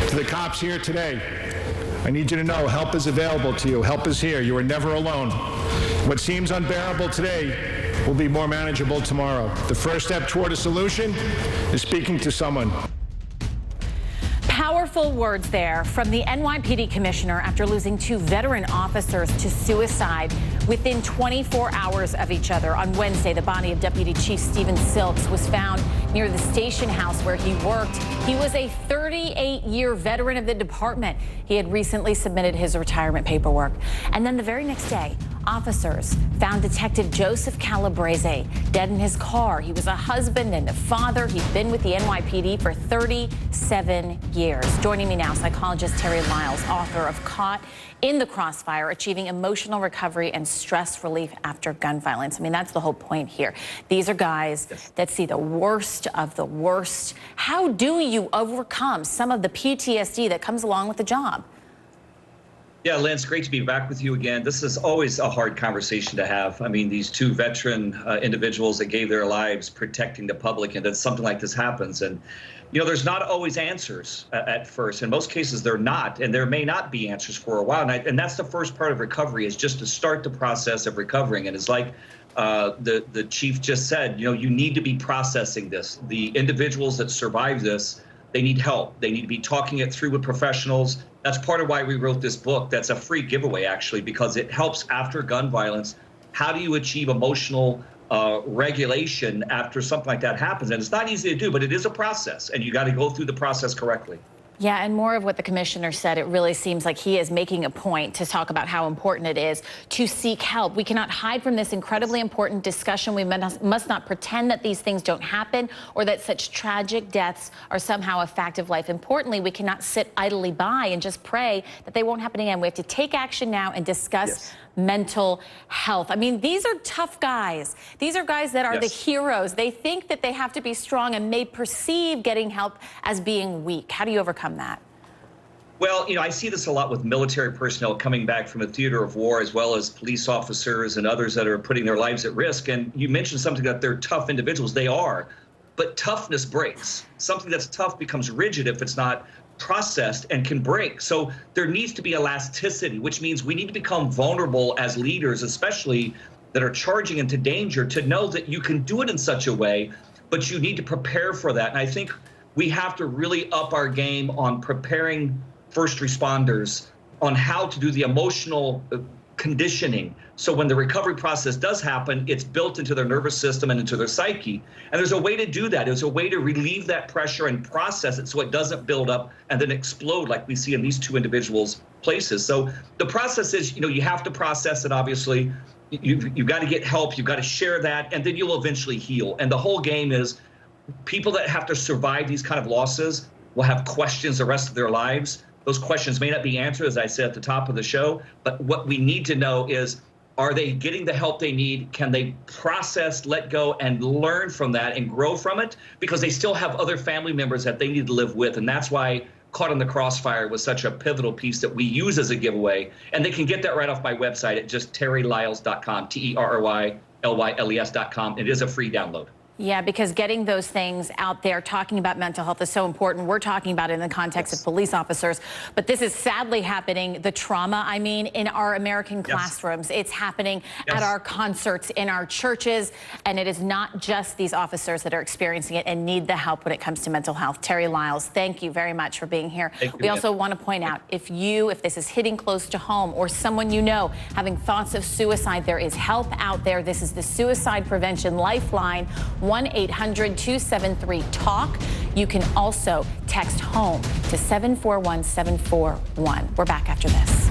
To the cops here today, I need you to know help is available to you. Help is here. You are never alone. What seems unbearable today will be more manageable tomorrow. The first step toward a solution is speaking to someone. Powerful words there from the NYPD commissioner after losing 2 veteran officers to suicide within 24 hours of each other. On Wednesday, the body of Deputy Chief Stephen Silks was found near the station house where he worked. He was a 38-year veteran of the department. He had recently submitted his retirement paperwork. And then the very next day, officers found Detective Joseph Calabrese dead in his car. He was a husband and a father. He'd been with the NYPD for 37 years. Joining me now, psychologist Terry Lyles, author of Caught in the Crossfire, Achieving Emotional Recovery and Stress Relief After Gun Violence. I mean, that's the whole point here. These are guys that see the worst of the worst. How do you overcome some of the PTSD that comes along with the job? Yeah, Lance, great to be back with you again. This is always a hard conversation to have. I mean, these 2 veteran individuals that gave their lives protecting the public, and then something like this happens. And, you know, there's not always answers at first. In most cases, they're not, and there may not be answers for a while. And that's the first part of recovery, is just to start the process of recovering. And it's like the chief just said, you know, you need to be processing this. The individuals that survive this, they need help. They need to be talking it through with professionals. That's part of why we wrote this book. That's a free giveaway, actually, because it helps after gun violence. How do you achieve emotional regulation after something like that happens? And it's not easy to do, but it is a process, and you got to go through the process correctly. Yeah, and more of what the commissioner said, it really seems like he is making a point to talk about how important it is to seek help. We cannot hide from this incredibly important discussion. We must not pretend that these things don't happen or that such tragic deaths are somehow a fact of life. Importantly, we cannot sit idly by and just pray that they won't happen again. We have to take action now and discuss mental health. I mean, these are tough guys. These are guys that are the heroes. They think that they have to be strong and may perceive getting help as being weak. How do you overcome that? Well, you know, I see this a lot with military personnel coming back from a theater of war, as well as police officers and others that are putting their lives at risk. And you mentioned something that they're tough individuals. They are. But toughness breaks. Something that's tough becomes rigid if it's not processed and can break. So there needs to be elasticity, which means we need to become vulnerable as leaders, especially that are charging into danger, to know that you can do it in such a way, but you need to prepare for that. And I think we have to really up our game on preparing first responders on how to do the emotional conditioning. So when the recovery process does happen, it's built into their nervous system and into their psyche. And there's a way to do that. There's a way to relieve that pressure and process it so it doesn't build up and then explode like we see in these 2 individuals' places. So the process is, you know, you have to process it, obviously. You've got to get help. You've got to share that, and then you'll eventually heal. And the whole game is people that have to survive these kind of losses will have questions the rest of their lives. Those questions may not be answered, as I said at the top of the show, but what we need to know is, are they getting the help they need? Can they process, let go, and learn from that and grow from it? Because they still have other family members that they need to live with. And that's why Caught in the Crossfire was such a pivotal piece that we use as a giveaway. And they can get that right off my website at just terrylyles.com, TerryLyles.com. It is a free download. Yeah, because getting those things out there, talking about mental health is so important. We're talking about it in the context of police officers, but this is sadly happening, the trauma, I mean, in our American classrooms. It's happening at our concerts, in our churches, and it is not just these officers that are experiencing it and need the help when it comes to mental health. Terry Lyles, thank you very much for being here. We also want to point out, if this is hitting close to home or someone you know having thoughts of suicide, there is help out there. This is the Suicide Prevention Lifeline, 1-800-273-TALK. You can also text HOME to 741-741. We're back after this.